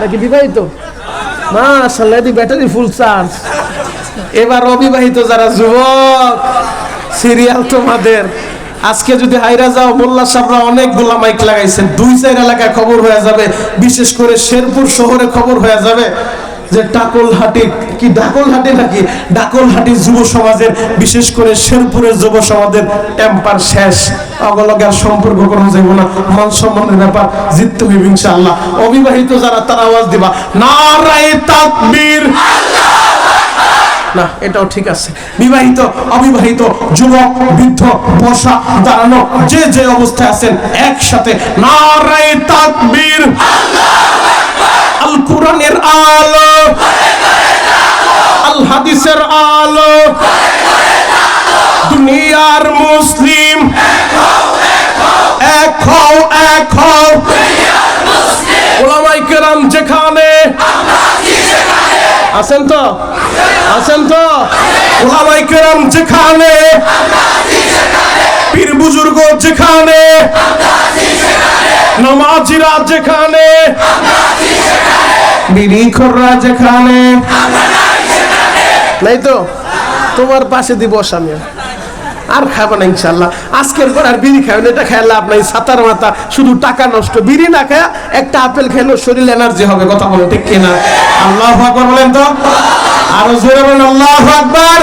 নাকি বিবাহিত? মাশাআল্লাহ, এদি ব্যাটারি ফুল চার্জ। এবার অবিবাহিত যারা যুবক, সিরিয়াল তোমাদের। আজকে যদি হাইরা যাও, মোল্লা সাহেবরা অনেকগুলা মাইক লাগাইছে, 2-4 এলাকায় খবর হয়ে যাবে, বিশেষ করে শেরপুর শহরে খবর হয়ে যাবে যে ডাকলহাটি, কি ডাকলহাটি নাকি ডাকলহাটি যুব সমাজের, বিশেষ করে শেরপুরের যুব সমাজের টেম্পার শেষ। অগলগার সম্পর্ক করা যাইব না, মান সম্মানের ব্যাপার, জিততে হইবে ইনশাআল্লাহ। অবিবাহিত যারা, তারা আওয়াজ দিবা নারায়ে তাকবীর। না, এটাও ঠিক আছে। বিবাহিত, অবিবাহিত, যুবক, বৃদ্ধ, বসা, দাঁড়ানো, যে যে অবস্থায় আছেন, একসাথে নারায়ে তাকবীর। আল কোরআনের আলো, আল হাদিসের আলো, দুনিয়ার মুসলিম এক হও, এক হও। ওলামায়ে কেরাম যেখানে আছেন তো, আছেন তো, ওলামায়ে কেরাম যেখানে, পীর বুজুর্গ যেখানে, নামাজিরা যেখানে, বিড়িখোররা যেখানে, নাই তো তোমার পাশে দিব স্বামী। আর খাবো না ইনশাল্লাহ, আজকের পর আর বিড়ি খাবেন, এটা খেয়ে লাভ নাই, সাতার মাথা, শুধু টাকা নষ্ট। বিড়ি না খায় একটা আপেল খেলেও শরীর এনার্জি হবে, কথা বলেন ঠিক কিনা? আল্লাহু আকবার বলেন তো, আরো জোরে বলেন আল্লাহু আকবার।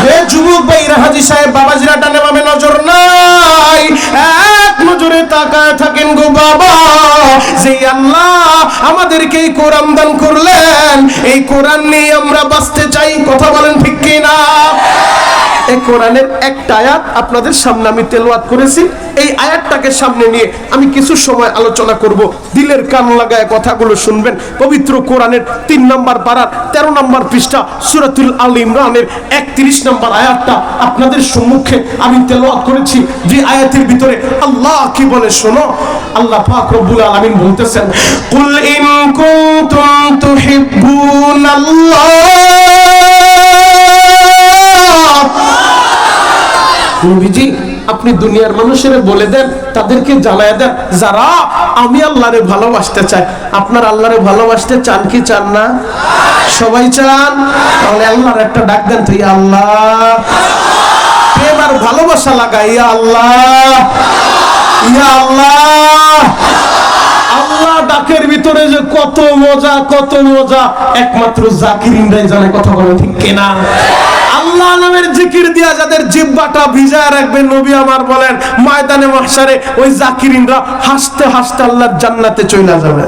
হে যুবক ভাইরা, হাজী সাহেব, বাবাজিরা ডানে বামে নজর নাই, এক নজরে তাকায় থাকেন গো বাবা। যে আল্লাহ আমাদেরকে এই কোরআন দান করলেন, এই কোরআন নিয়ে আমরা বাঁচতে চাই, কথা বলেন ঠিক কিনা? এই কোরআনের একটা আয়াত আপনাদের সামনে আমি তেলাওয়াত করেছি। এই আয়াতটাকে সামনে নিয়ে আমি কিছু সময় আলোচনা করব। দিলের কান লাগায় কথাগুলো শুনবেন। পবিত্র কোরআনের 3 নম্বর পারার 13 নম্বর পৃষ্ঠা সূরাতুল আল ইমরানের 31 নম্বর আয়াতটা আপনাদের সম্মুখে আমি তেলাওয়াত করেছি। যে আয়াতের ভিতরে আল্লাহ কি বলে শোনো। আল্লাহ পাক রব্বুল আলামিন বলতেছেন, কুল ইন কুনতুম তুহিব্বুনাল্লাহ, নবীজি আপনি দুনিয়ার মানুষের বলে দেন, তাদেরকে জানায় দেন, যারা আমি আল্লাহরে ভালোবাসতে চাই। আপনার আল্লাহরে ভালোবাসতে চান কি চান না? সবাই চান। তাহলে আল্লাহর একটা ডাক দেন তো, ইয়া আল্লাহ। প্রেম আর ভালোবাসা লাগাই, ইয়া আল্লাহ, ইয়া আল্লাহ। আল্লাহ ডাকের ভিতরে যে কত মজা, কত মজা, একমাত্র জাকিরিনরাই জানে, কথা বলে ঠিক কিনা? আল্লাহ নামের জিকির দিয়া যাদের জিহ্বাটা ভিজায় রাখবে, নবী আমার বলেন ময়দানে মাহশারে ওই জাকিরিনরা হাসতে হাসতে আল্লাহর জান্নাতে চলে যাবে।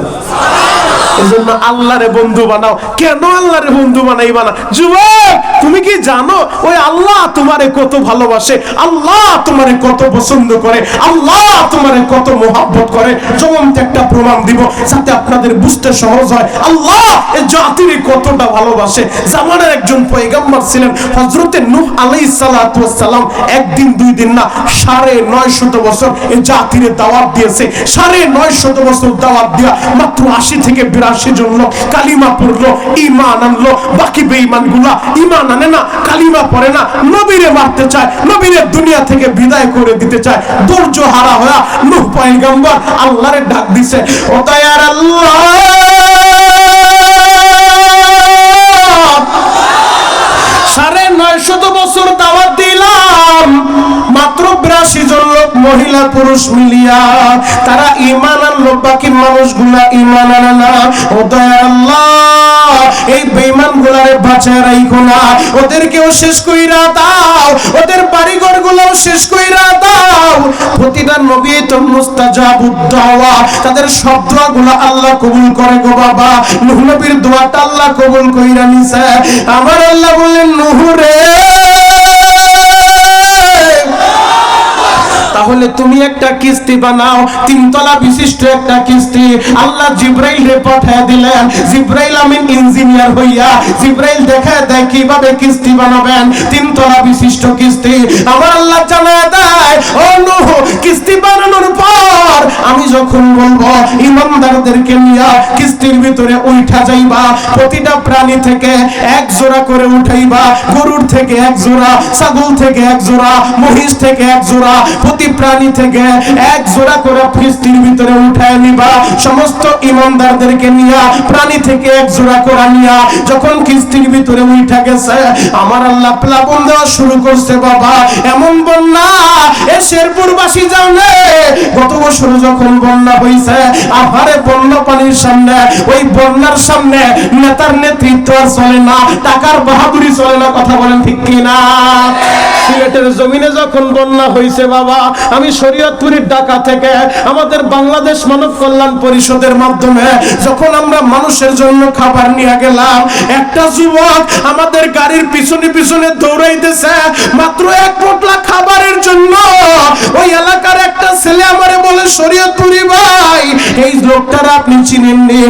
এজন্য আল্লাহরে বন্ধু বানাও। কেন আল্লাহরে বন্ধু বানাইবা না? যুবক, তুমি কি জানো ওই আল্লাহ তোমারে কত ভালোবাসে, আল্লাহ তোমারে কত পছন্দ করে, আল্লাহ তোমারে কত মহব্বত করে? জ্বলন্ত একটা প্রমাণ দিব যাতে আপনাদের বুঝতে সহজ হয়। আল্লাহ এই জাতিরে কতটা ভালোবাসে। জামানের একজন পয়গম্বর ছিলেন হযরতে নূহ আলাইহিস সালাতু ওয়াস সালাম। একদিন দুই দিন না, 950 বছর এই জাতিরে দাওয়াত দিয়েছে। 950 বছর দাওয়াত দিয়া মাত্র 80 থেকে 82 জন লোক কালিমা পড়লো, ঈমান আনলো। বাকি বেঈমানগুলা ঈমান আনে না, কালিমা পড়ে না, নবীরে মারতে চায়, নবীরে দুনিয়া থেকে বিদায় করে দিতে চায়। ধৈর্য হারা হয়ে নূহ পয়গম্বর আল্লাহরে ডাক দিছে, ও দয়ার আল্লাহ, 950 বছর দাওয়াত দিলাম, মাত্র 82 জন লোক মহিলা পুরুষ মিলিয়া তারা ঈমান আনলো, বাকি মানুষগুলা ঈমান আনে না। ও দয়ার আল্লাহ, এই বেঈমানগুলারে বাঁচায় রাখো না, ওদেরকেও শেষ কইরা দাও, ওদের বাড়িঘর গুলোও শেষ কইরা দাও। প্রতিটা নবী তো মুস্তাজাবুদ দাওয়া, তাদের সব দোয়াগুলো আল্লাহ কবুল করে গো বাবা। নূহ নবীর দোয়াটা আল্লাহ কবুল কইরা নিছে। আমার আল্লাহ বললেন, নূহ রে, তাহলে তুমি একটা কিস্তি বানাও, 3 তলা বিশিষ্ট একটা কিস্তি। আল্লাহ জিবরাইলে পাঠিয়ে দিলেন। জিবরাইল আমিন ইঞ্জিনিয়ার হইয়া জিবরাইল দেখায় দেয় কিভাবে কিস্তি বানাবেন, 3 তলা বিশিষ্ট কিস্তি। আমার আল্লাহ জানায় দেয়, ও নূহ, কিস্তি বানানোর পর আমি যখন বলবো, ইমানদারদেরকে নিয়ে কিস্তির ভিতরে উঠা যাইবা। প্রতিটা প্রাণী থেকে 1 জোড়া করে উঠাইবা, গরুর থেকে 1 জোড়া, ছাগল থেকে 1 জোড়া, মহিষ থেকে 1 জোড়া। প্রতি প্রাণী থেকে এক জোড়া করে কিস্তির ভিতরে উঠায় নিবা, সমস্ত ইমানদারদেরকে নিয়া প্রাণী থেকে এক জোড়া করে নিয়া যখন কিস্তির ভিতরে উঠা গেছে, আমার আল্লাহ প্লাবন দেওয়া শুরু করছে। বাবা এমন বন্যা এ শেরপুরবাসী জানে, গত বছর যখন বন্যা হয়েছে, আহারে বন্যা পানির সামনে, ওই বন্যার সামনে নেতার নেতৃত্ব আর চলে না, টাকার বাহাদুরি চলে না। কথা বলেন ঠিক কিনা? সিলেটের জমিনে যখন বন্যা হয়েছে বাবা, আমি শরীয়তপুরের ঢাকা থেকে আমাদের বাংলাদেশ মানব কল্যাণ পরিষদের মাধ্যমে যখন আমরা মানুষের জন্য খাবার নিয়ে গেলাম, একটা যুবক আমাদের গাড়ির পিছনে পিছনে দৌড়াইতেছে মাত্র এক পোটলা খাবারের জন্য। ওই এলাকার একটা ছেলে আমারে বলে, শরীয়তপুরি ভাই, এই লোকটার আপনি চিনেননি?